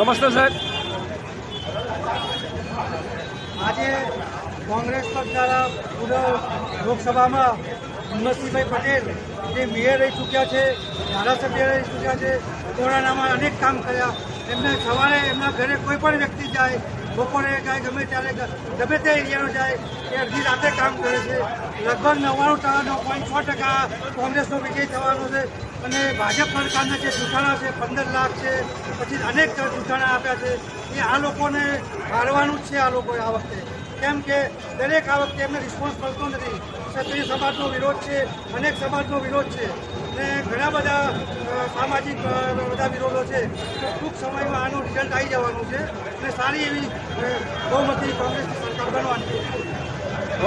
નમસ્તે સાહેબ. આજે કોંગ્રેસ પક્ષ દ્વારા પૂર્વ લોકસભામાં હિંમતસિંહભાઈ પટેલ જે મેયર રહી ચૂક્યા છે, ધારાસભ્ય રહી ચૂક્યા છે, કોરોનામાં અનેક કામ કર્યા. એમને સવારે એમના ઘરે કોઈ પણ વ્યક્તિ જાય, બપોરે જાય, ગમે ત્યારે ગમે તે એરિયાનો જાય એ અડધી રાતે કામ કરે છે. લગભગ 99.6% કોંગ્રેસનો વિજય થવાનો છે. અને ભાજપ સરકારના જે જૂઠાણા છે 15 લાખ છે, પછી અનેક જૂઠાણા આપ્યા છે, એ આ લોકોને હારવાનું જ છે. આ લોકોએ આ વખતે કેમ કે દરેક આ વખતે એમને રિસ્પોન્સ મળતો નથી. ક્ષત્રિય સમાજનો વિરોધ છે, અનેક સમાજનો વિરોધ છે અને ઘણા બધા સામાજિક બધા વિરોધો છે. ટૂંક સમયમાં આનું રિઝલ્ટ આવી જવાનું છે અને સારી એવી બહુમતી કોંગ્રેસની સરકાર બનવાની છે.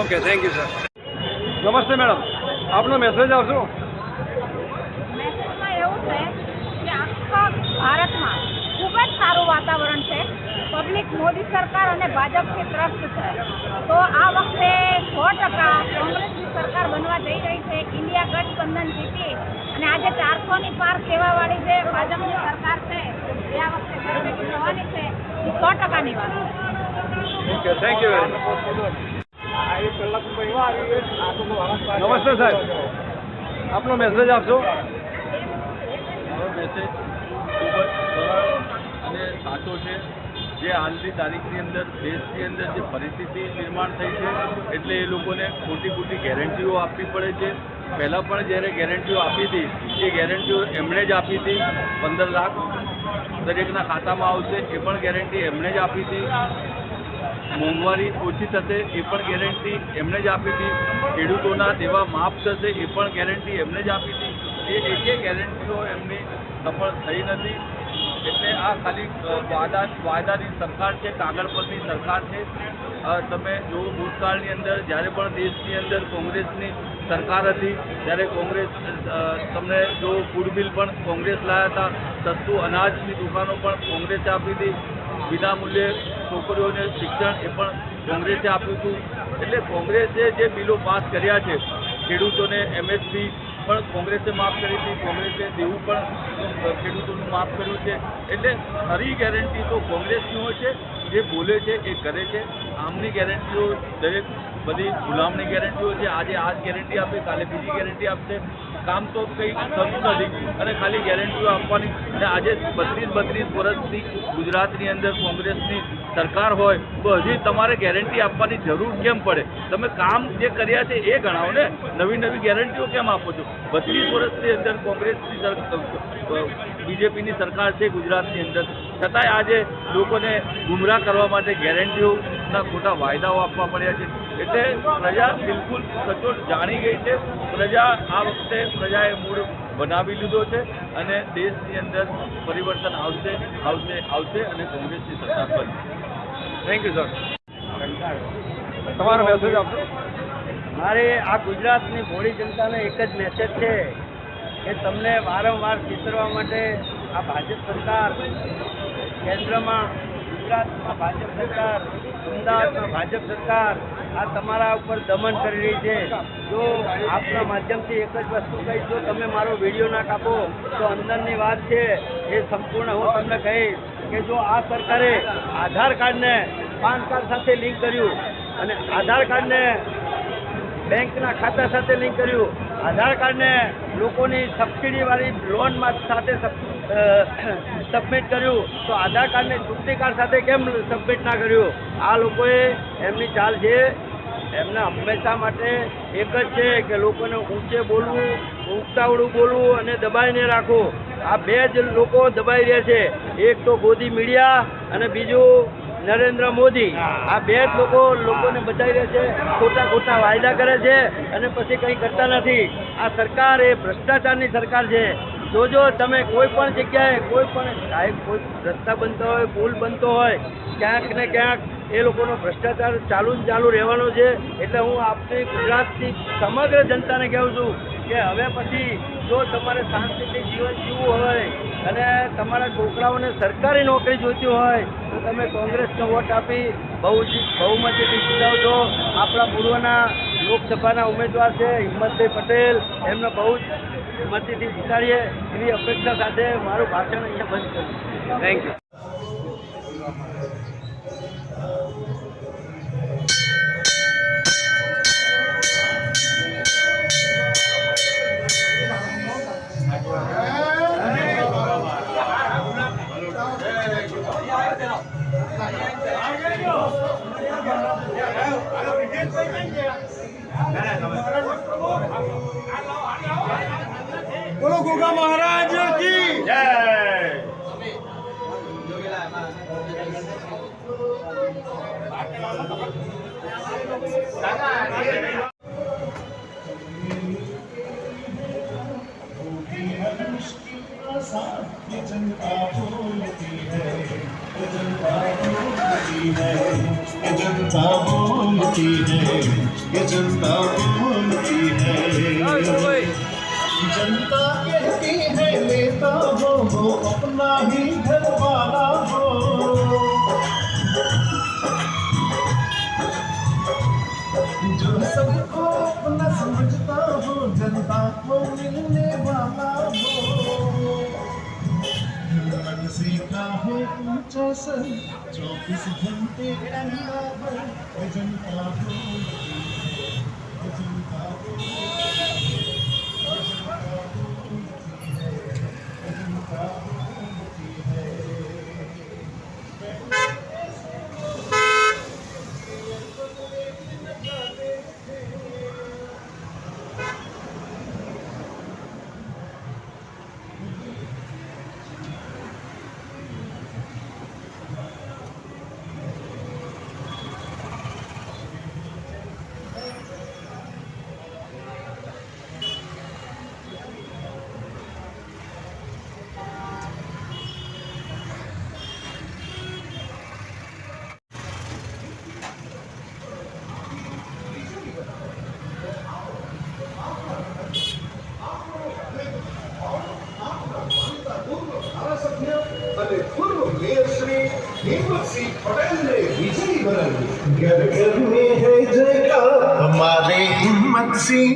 Okay, thank you sir. નમસ્તે મેડમ, આપનો મેસેજ આપશો. મેસેજમાં એવું છે કે આખા ભારતમાં ખૂબ જ સારું વાતાવરણ છે. પબ્લિક મોદી સરકાર અને ભાજપથી ત્રસ્ત છે. તો આ વખતે 100% કોંગ્રેસની સરકાર બનવા જઈ રહી છે. ઇન્ડિયા ગઠબંધન જીતી અને આજે 400ની પાર કહેવાવાળી જે ભાજપની સરકાર છે એ આ વખતે ગઠબંધન થવાની છે. એ 100%ની વાત છે. Okay, thank you very much. નમસ્તે સાહેબ, આપનો મેસેજ આપશો. મારો મેસેજ ખૂબ જ સરળ અને સાચો છે. જે હાલની તારીખની અંદર દેશની અંદર જે પરિસ્થિતિ નિર્માણ થઈ છે એટલે એ લોકોને ખોટી ગેરંટીઓ આપવી પડે છે. પહેલાં પણ જ્યારે ગેરંટીઓ આપી હતી એ ગેરંટીઓ એમણે જ આપી હતી. 15 લાખ દરેકના ખાતામાં આવશે એ પણ ગેરંટી એમણે જ આપી હતી. મોંઘવારી ઓછી થશે એ પણ ગેરંટી એમણે જ આપી હતી. ખેડૂતોના દેવા માફ થશે એ પણ ગેરંટી એમણે જ આપી હતી. એ એક ગેરંટીઓ એમની સફળ થઈ નથી. એટલે આ ખાલી વાયદાની સરકાર છે, કાગળ પરની સરકાર છે. તમે જો ભૂતકાળની અંદર જ્યારે પણ દેશની અંદર કોંગ્રેસની સરકાર હતી ત્યારે કોંગ્રેસ તમને જો ફૂડ બિલ પણ કોંગ્રેસ લાવ્યા હતા, સસ્તું અનાજની દુકાનો પણ કોંગ્રેસે આપી હતી, વિનામૂલ્યે છોકરીઓને શિક્ષણ એ પણ કોંગ્રેસે આપ્યું હતું. એટલે કોંગ્રેસે જે બિલો પાસ કર્યા છે, ખેડૂતોને MSP પણ કોંગ્રેસે માફ કરી હતી, કોંગ્રેસે દેવું પણ ખેડૂતોનું માફ કર્યું છે. એટલે ખરી ગેરંટી તો કોંગ્રેસની હોય છે. જે બોલે છે એ કરે છે. આમની ગેરંટીઓ દરેક બધી ગુલામની ગેરંટીઓ છે. આજે આ જ ગેરંટી આપે, કાલે બીજી ગેરંટી આપશે. કામ તો કંઈ થતું નથી અને ખાલી ગેરંટીઓ આપવાની. અને આજે 32 વર્ષથી ગુજરાતની અંદર કોંગ્રેસની સરકાર હોય તો હજી તમારે ગેરંટી આપવાની જરૂર કેમ પડે? તમે કામ જે કર્યા છે એ ગણાવો ને, નવી ગેરંટીઓ કેમ આપો છો? 32 વર્ષની અંદર કોંગ્રેસની બીજેપીની સરકાર છે ગુજરાતની અંદર, છતાંય આજે લોકોને ગુમરાહ કરવા માટે ગેરંટીઓના ખોટા વાયદાઓ આપવા પડ્યા છે. એટલે પ્રજા બિલકુલ સચોટ જાણી ગઈ છે. પ્રજાએ મૂળ બનાવી લીધો છે અને દેશની અંદર પરિવર્તન આવશે અને કોંગ્રેસની સરકાર બનશે. Thank you sir. તમારો મેસેજ આપશો. મારે આ ગુજરાતની ભોળી જનતાને એક જ મેસેજ છે કે તમને વારંવાર ચિતરવા માટે આ ભાજપ સરકાર, કેન્દ્રમાં ગુજરાતમાં ભાજપ સરકાર, અમદાવાદમાં ભાજપ સરકાર આ તમારા ઉપર દમન કરી રહી છે. જો આપના માધ્યમથી એક જ વસ્તુ કહીશ, જો તમે મારો વિડીયો ના કાપો તો અંદરની વાત છે એ સંપૂર્ણ હું તમને કહીશ કે જો આ સરકારે આધાર કાર્ડને પાન કાર્ડ સાથે લિંક કર્યું અને આધાર કાર્ડને બેંકના ખાતા સાથે લિંક કર્યું, આધાર કાર્ડને લોકોની સબસિડીવાળી લોનમાં સાથે સબમિટ કર્યું, તો આધાર કાર્ડને ચૂંટણી કાર્ડ સાથે કેમ સબમિટ ના કર્યું? આ લોકોએ એમની ચાલ છે. એમને હંમેશા માટે એક જ છે કે લોકોને ઊંચે બોલવું, ઉતાવળું બોલવું અને દબાઈને રાખવું. આ બે જ લોકો દબાઈ રહ્યા છે. એક તો ગોદી મીડિયા અને બીજું નરેન્દ્ર મોદી. આ બે જ લોકોને બચાવી રહ્યા છે. ખોટા વાયદા કરે છે અને પછી કંઈ કરતા નથી. આ સરકાર એ ભ્રષ્ટાચારની સરકાર છે. જોજો તમે કોઈ પણ જગ્યાએ કોઈ રસ્તા બનતો હોય, પુલ બનતો હોય, ક્યાંક ને ક્યાંક એ લોકોનો ભ્રષ્ટાચાર ચાલુ રહેવાનો છે. એટલે હું આપની ગુજરાતની સમગ્ર જનતાને કહું છું કે હવે પછી જો તમારે શાંતિથી જીવન જીવવું હોય અને તમારા છોકરાઓને સરકારી નોકરી જોઈતી હોય તો તમે કોંગ્રેસનો વોટ આપી બહુમતીથી જીતાવજો. આપણા પૂર્વના લોકસભાના ઉમેદવાર છે હિંમતભાઈ પટેલ, એમને બહુ જ મતીથી જીતાડીએ એવી અપેક્ષા સાથે મારું ભાષણ અહીંયા બંધ કરું. Thank you. બોલો ગોગા મહારાજ કી જય. ये जनता बोलती है, ये जनता बोलती है, ये जनता बोलती है, ये जनता बोलती है। जनता कहती है नेता हो अपना ही घर वाला हो। जो सबको अपना समझता हो, जनता को मिलने वाला हो। मन से का है ऊंचा सर, 24 घंटे ठंडा भर। ये जनता बोलती है, ये जनता बोलती है, ये जनता बोलती है, ये जनता बोलती है। અને પૂર્વ મેયર શ્રી હિંમતસિંહ પટેલને વિજયી બનાવ્યું। घर घर में है जयकार हमारे हिम्मत सिंह।